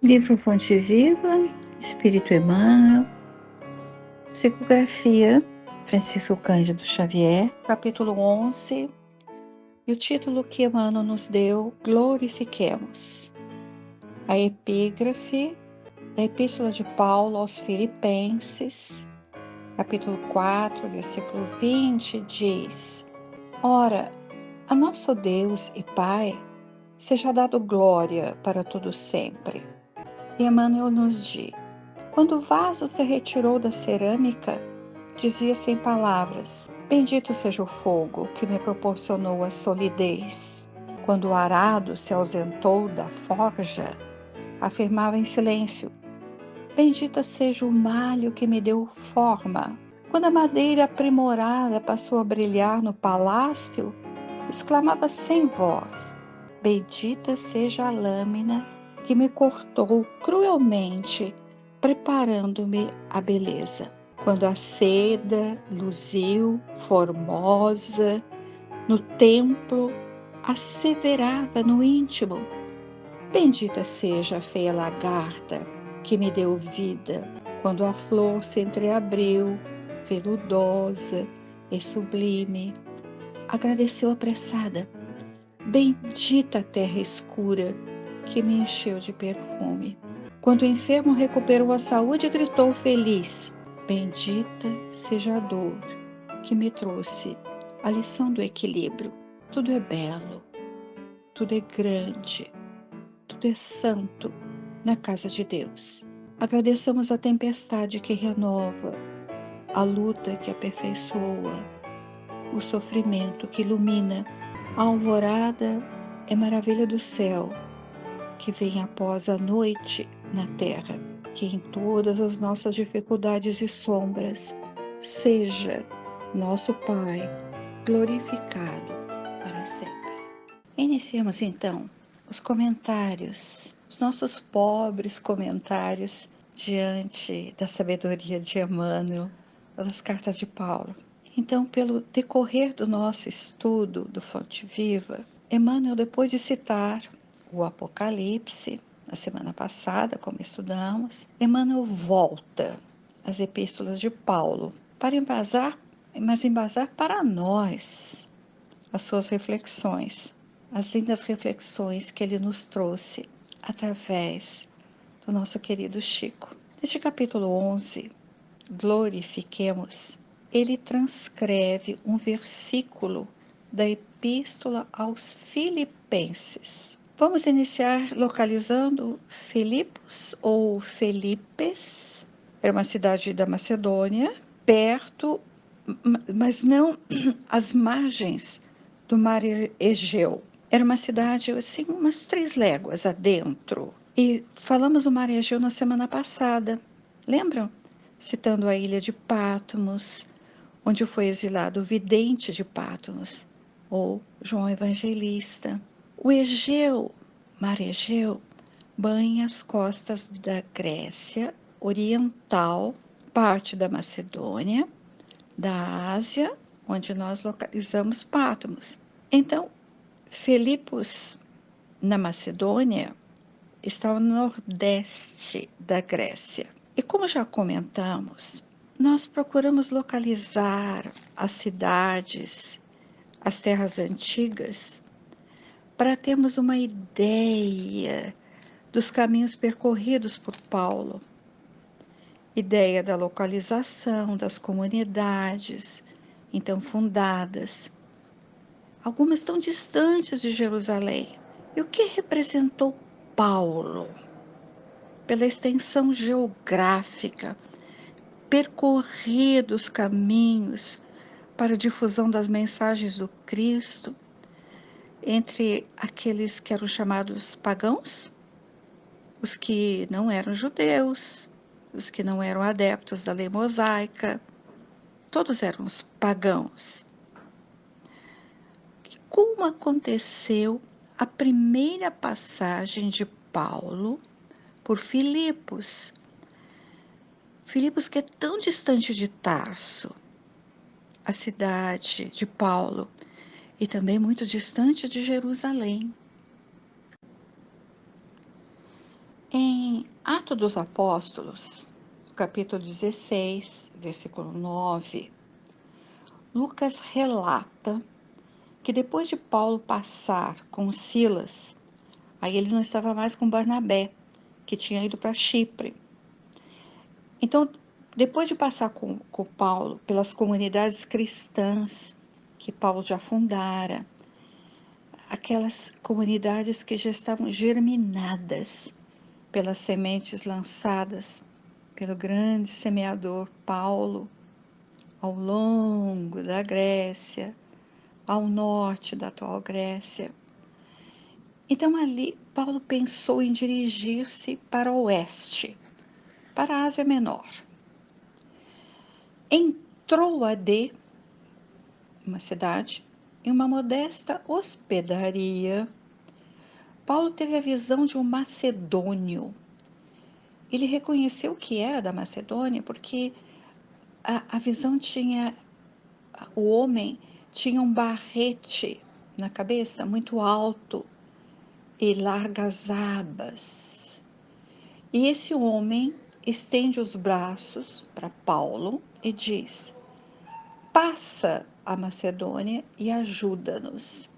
Livro Fonte Viva, Espírito Emmanuel, Psicografia, Francisco Cândido Xavier, capítulo 11, e o título que Emmanuel nos deu, Glorifiquemos. A epígrafe da Epístola de Paulo aos Filipenses, capítulo 4, versículo 20, diz: Ora, a nosso Deus e Pai seja dado glória para todo sempre. E Emmanuel nos diz: quando o vaso se retirou da cerâmica, dizia sem palavras: bendito seja o fogo que me proporcionou a solidez. Quando o arado se ausentou da forja, afirmava em silêncio: bendita seja o malho que me deu forma. Quando a madeira aprimorada passou a brilhar no palácio, exclamava sem voz: bendita seja a lâmina que me cortou cruelmente, preparando-me a beleza. Quando a seda luziu formosa no templo, asseverava no íntimo: bendita seja a feia lagarta que me deu vida. Quando a flor se entreabriu, veludosa e sublime, agradeceu apressada: bendita a terra escura que me encheu de perfume. Quando o enfermo recuperou a saúde, gritou feliz: bendita seja a dor que me trouxe a lição do equilíbrio. Tudo é belo, tudo é grande, tudo é santo na casa de Deus. Agradeçamos a tempestade que renova, a luta que aperfeiçoa, o sofrimento que ilumina. A alvorada é maravilha do céu, que vem após a noite na terra. Que em todas as nossas dificuldades e sombras seja nosso Pai glorificado para sempre. Iniciemos então os comentários, os nossos pobres comentários diante da sabedoria de Emmanuel, das cartas de Paulo. Então, pelo decorrer do nosso estudo do Fonte Viva, Emmanuel, depois de citar o Apocalipse, na semana passada, como estudamos, Emmanuel volta às epístolas de Paulo para embasar para nós as suas reflexões, as lindas reflexões que ele nos trouxe através do nosso querido Chico. Neste capítulo 11, Glorifiquemos, ele transcreve um versículo da Epístola aos Filipenses. Vamos iniciar localizando Filipos ou Felipes. Era uma cidade da Macedônia, perto, mas não às margens do mar Egeu. Era uma cidade, assim, umas 3 léguas adentro. E falamos do mar Egeu na semana passada, lembram? Citando a ilha de Patmos, onde foi exilado o vidente de Patmos, ou João Evangelista. O Egeu, mar Egeu, banha as costas da Grécia Oriental, parte da Macedônia, da Ásia, onde nós localizamos Patmos. Então, Filipos, na Macedônia, está no nordeste da Grécia. E como já comentamos, nós procuramos localizar as cidades, as terras antigas, para termos uma ideia dos caminhos percorridos por Paulo, ideia da localização das comunidades então fundadas, algumas tão distantes de Jerusalém. E o que representou Paulo pela extensão geográfica, percorridos caminhos para a difusão das mensagens do Cristo entre aqueles que eram chamados pagãos, os que não eram judeus, os que não eram adeptos da lei mosaica, todos eram os pagãos. Como aconteceu a primeira passagem de Paulo por Filipos? Filipos, que é tão distante de Tarso, a cidade de Paulo, e também muito distante de Jerusalém. Atos dos Apóstolos, capítulo 16, versículo 9, Lucas relata que depois de Paulo passar com Silas, aí ele não estava mais com Barnabé, que tinha ido para Chipre. Então, depois de passar com Paulo pelas comunidades cristãs que Paulo já fundara, aquelas comunidades que já estavam germinadas pelas sementes lançadas pelo grande semeador Paulo ao longo da Grécia, ao norte da atual Grécia. Então ali Paulo pensou em dirigir-se para o oeste, para a Ásia Menor. Em Troade, uma cidade, em uma modesta hospedaria, Paulo teve a visão de um macedônio. Ele reconheceu que era da Macedônia porque a visão tinha, o homem tinha um barrete na cabeça muito alto e largas abas. E esse homem estende os braços para Paulo e diz: passa a Macedônia e ajuda-nos.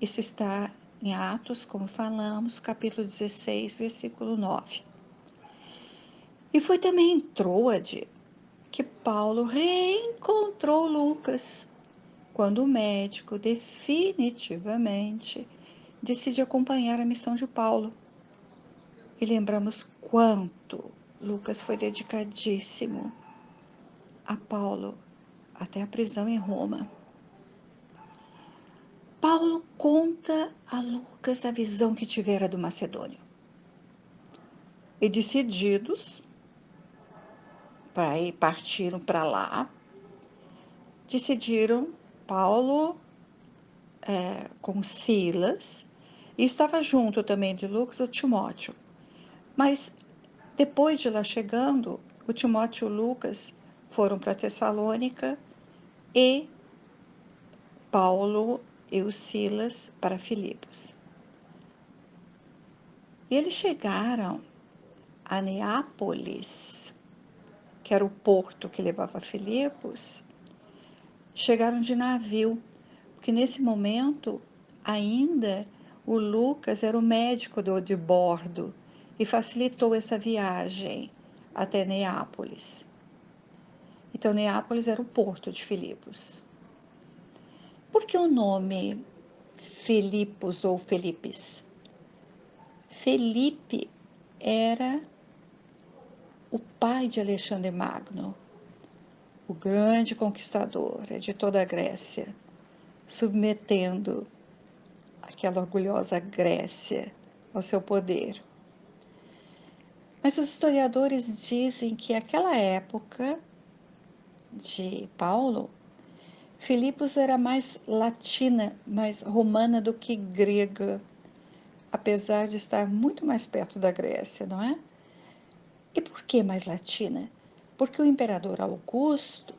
Isso está em Atos, como falamos, capítulo 16, versículo 9. E foi também em Troade que Paulo reencontrou Lucas, quando o médico definitivamente decide acompanhar a missão de Paulo. E lembramos quanto Lucas foi dedicadíssimo a Paulo até a prisão em Roma. Paulo conta a Lucas a visão que tivera do Macedônio. E decididos para ir partiram para lá, decidiram Paulo com Silas, e estava junto também de Lucas o Timóteo. Mas depois de lá chegando, o Timóteo e o Lucas foram para Tessalônica e Paulo e o Silas para Filipos. E eles chegaram a Neápolis, que era o porto que levava a Filipos, chegaram de navio, porque nesse momento ainda o Lucas era o médico de bordo e facilitou essa viagem até Neápolis. Então, Neápolis era o porto de Filipos. Por que o nome Filipos ou Felipes? Felipe era o pai de Alexandre Magno, o grande conquistador de toda a Grécia, submetendo aquela orgulhosa Grécia ao seu poder. Mas os historiadores dizem que aquela época de Paulo, Filipos era mais latina, mais romana do que grega, apesar de estar muito mais perto da Grécia, não é? E por que mais latina? Porque o imperador Augusto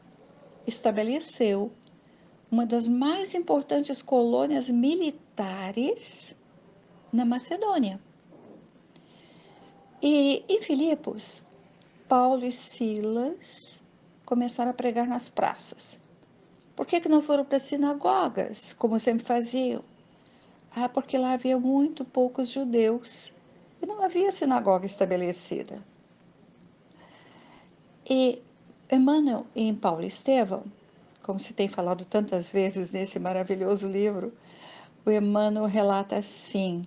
estabeleceu uma das mais importantes colônias militares na Macedônia. E em Filipos, Paulo e Silas começaram a pregar nas praças. Por que não foram para as sinagogas, como sempre faziam? Ah, porque lá havia muito poucos judeus e não havia sinagoga estabelecida. E Emmanuel, em Paulo e Estevão, como se tem falado tantas vezes nesse maravilhoso livro, o Emmanuel relata assim: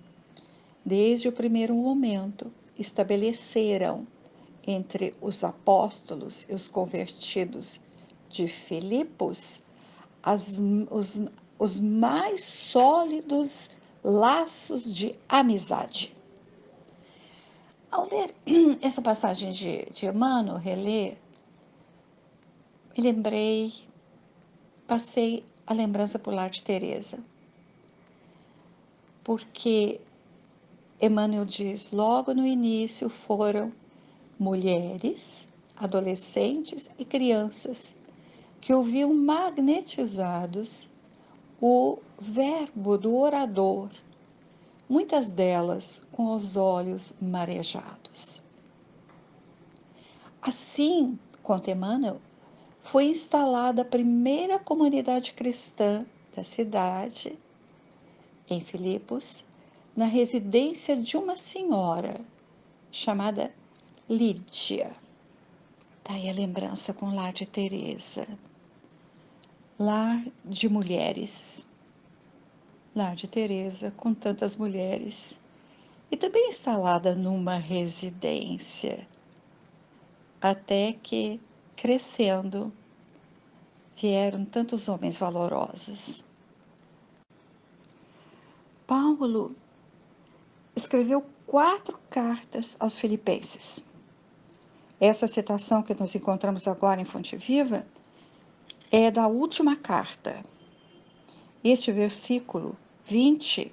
desde o primeiro momento estabeleceram entre os apóstolos e os convertidos de Filipos os, os mais sólidos laços de amizade. Ao ler essa passagem de Emmanuel, reler, me lembrei, passei a lembrança por lá de Teresa, porque Emmanuel diz, logo no início foram mulheres, adolescentes e crianças que ouviam magnetizados o verbo do orador, muitas delas com os olhos marejados. Assim, conta Emmanuel, foi instalada a primeira comunidade cristã da cidade, em Filipos, na residência de uma senhora chamada Lídia. Daí a lembrança com o lar de Teresa. Lar de mulheres. Lar de Teresa com tantas mulheres. E também instalada numa residência. Até que, crescendo, vieram tantos homens valorosos. Paulo escreveu 4 cartas aos filipenses. Essa citação que nós encontramos agora em Fonte Viva é da última carta. Este versículo 20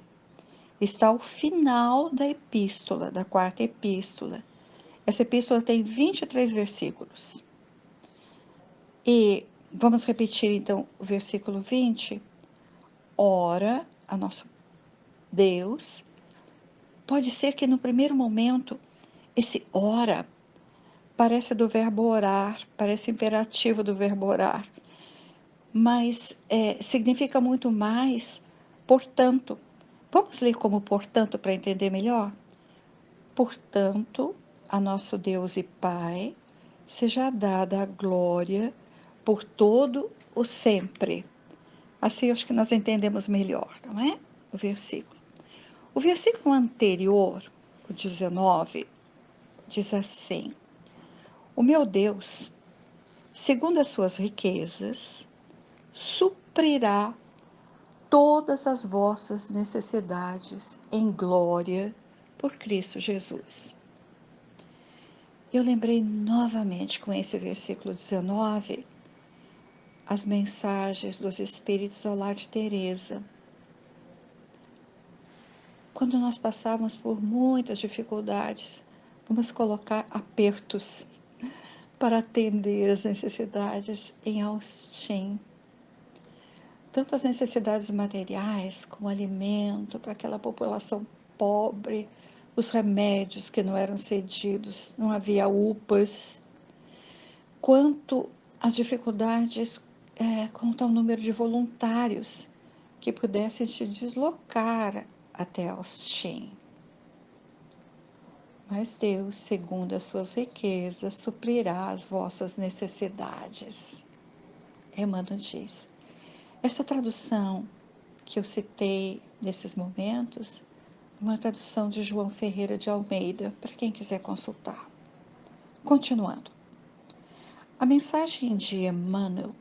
está ao final da epístola, da 4ª epístola. Essa epístola tem 23 versículos. E vamos repetir então o versículo 20. Ora, a nosso Deus, pode ser que no primeiro momento esse ora parece do verbo orar, parece imperativo do verbo orar, mas significa muito mais portanto. Vamos ler como portanto para entender melhor? Portanto, a nosso Deus e Pai, seja dada a glória por todo o sempre. Assim acho que nós entendemos melhor, não é? O versículo. O versículo anterior, o 19, diz assim: O meu Deus, segundo as suas riquezas, suprirá todas as vossas necessidades em glória por Cristo Jesus. Eu lembrei novamente com esse versículo 19 as mensagens dos Espíritos ao lar de Teresa. Quando nós passávamos por muitas dificuldades, vamos colocar apertos para atender as necessidades em Austin. Tanto as necessidades materiais, como alimento para aquela população pobre, os remédios que não eram cedidos, não havia UPAs, quanto as dificuldades com o tal número de voluntários que pudessem se deslocar até Austin. Mas Deus, segundo as suas riquezas, suprirá as vossas necessidades. Emmanuel diz. Essa tradução que eu citei nesses momentos, uma tradução de João Ferreira de Almeida, para quem quiser consultar. Continuando. A mensagem de Emmanuel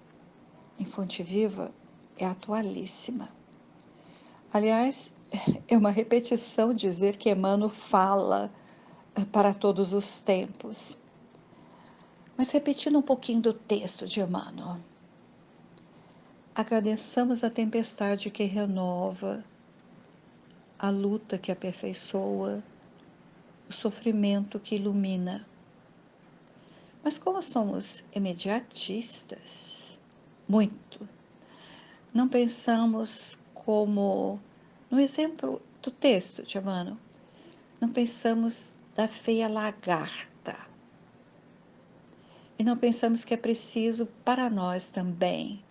em Fonte Viva é atualíssima. Aliás, é uma repetição dizer que Emmanuel fala para todos os tempos. Mas repetindo um pouquinho do texto de Emmanuel. Agradeçamos a tempestade que renova, a luta que aperfeiçoa, o sofrimento que ilumina. Mas como somos imediatistas, muito, não pensamos como, no exemplo do texto de Emmanuel, não pensamos da feia lagarta. E não pensamos que é preciso para nós também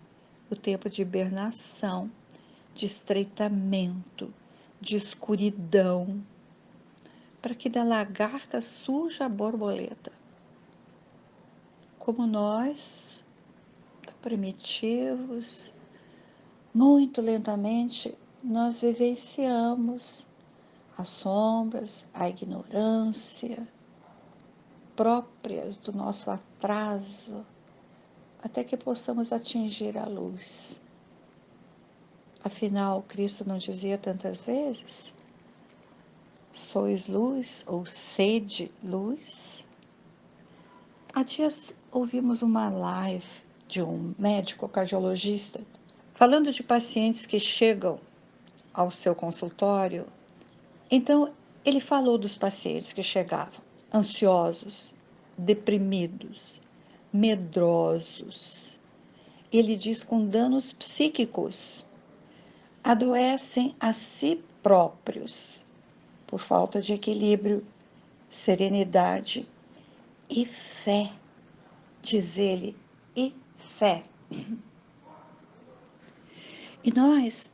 o tempo de hibernação, de estreitamento, de escuridão, para que da lagarta surja a borboleta. Como nós, primitivos, muito lentamente, nós vivenciamos as sombras, a ignorância próprias do nosso atraso, até que possamos atingir a luz. Afinal, Cristo não dizia tantas vezes: sois luz ou sede luz? Há dias ouvimos uma live de um médico cardiologista falando de pacientes que chegam ao seu consultório. Então, ele falou dos pacientes que chegavam ansiosos, deprimidos, medrosos. Ele diz com danos psíquicos, adoecem a si próprios por falta de equilíbrio, serenidade e fé. diz ele, e fé. E nós,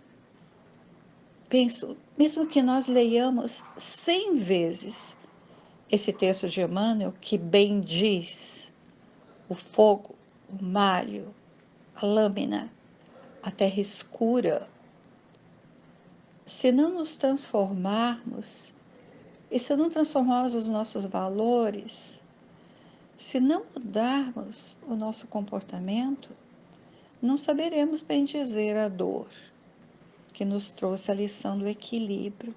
penso, mesmo que nós leiamos 100 vezes esse texto de Emmanuel, que bem diz o fogo, o malho, a lâmina, a terra escura, se não nos transformarmos, e se não transformarmos os nossos valores, se não mudarmos o nosso comportamento, não saberemos bem dizer a dor que nos trouxe a lição do equilíbrio.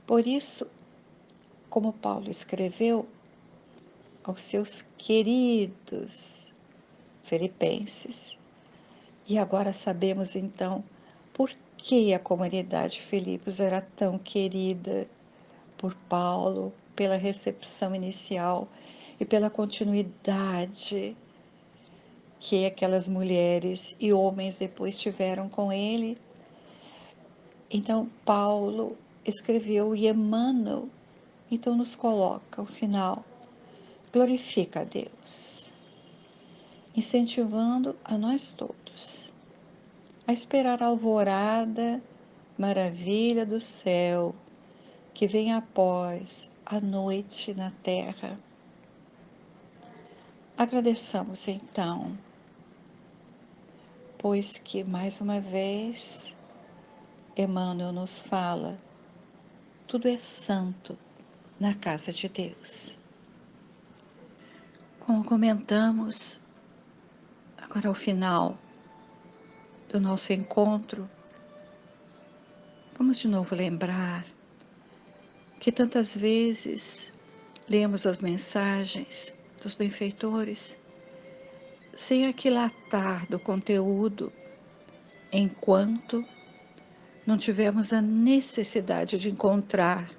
Por isso, como Paulo escreveu aos seus queridos filipenses, e agora sabemos então por que a comunidade de Filipos era tão querida por Paulo, pela recepção inicial e pela continuidade que aquelas mulheres e homens depois tiveram com ele. Então, Paulo escreveu e Emmanuel, então nos coloca ao final, glorifica a Deus, incentivando a nós todos a esperar a alvorada, maravilha do céu, que vem após a noite na terra. Agradeçamos então, pois que mais uma vez Emmanuel nos fala, tudo é santo na casa de Deus. Como comentamos, agora ao final do nosso encontro, vamos de novo lembrar que tantas vezes lemos as mensagens dos benfeitores sem aquilatar do conteúdo, enquanto não tivermos a necessidade de encontrar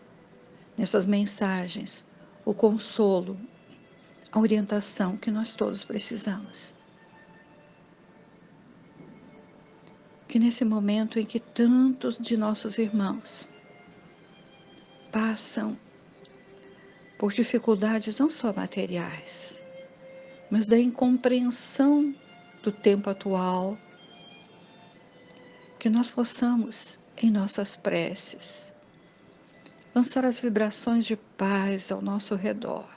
nessas mensagens o consolo, a orientação que nós todos precisamos. Que nesse momento em que tantos de nossos irmãos passam por dificuldades não só materiais, mas da incompreensão do tempo atual, que nós possamos, em nossas preces, lançar as vibrações de paz ao nosso redor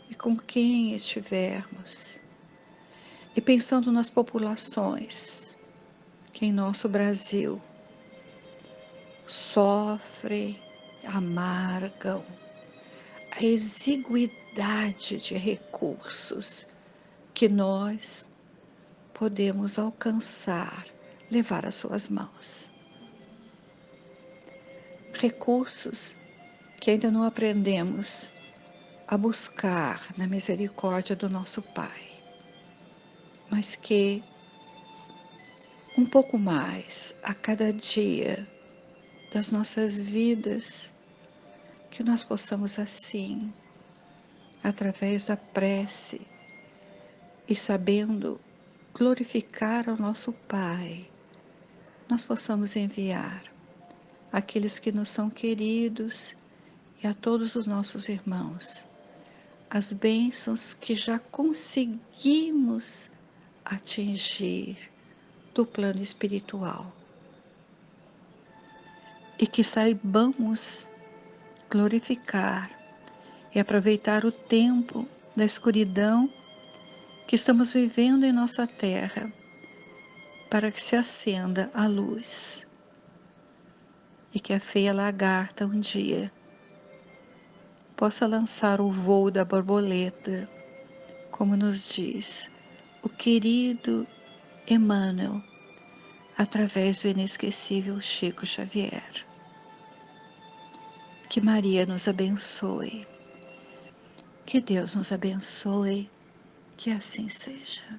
e com quem estivermos, e pensando nas populações que em nosso Brasil sofrem, amargam a exiguidade de recursos que nós podemos alcançar, levar às suas mãos. Recursos que ainda não aprendemos a buscar na misericórdia do nosso Pai, mas que um pouco mais a cada dia das nossas vidas, que nós possamos assim, através da prece e sabendo glorificar ao nosso Pai, nós possamos enviar àqueles que nos são queridos e a todos os nossos irmãos as bênçãos que já conseguimos atingir do plano espiritual, e que saibamos glorificar e aproveitar o tempo da escuridão que estamos vivendo em nossa terra, para que se acenda a luz e que a feia lagarta um dia possa lançar o voo da borboleta, como nos diz o querido Emmanuel, através do inesquecível Chico Xavier. Que Maria nos abençoe, que Deus nos abençoe, que assim seja.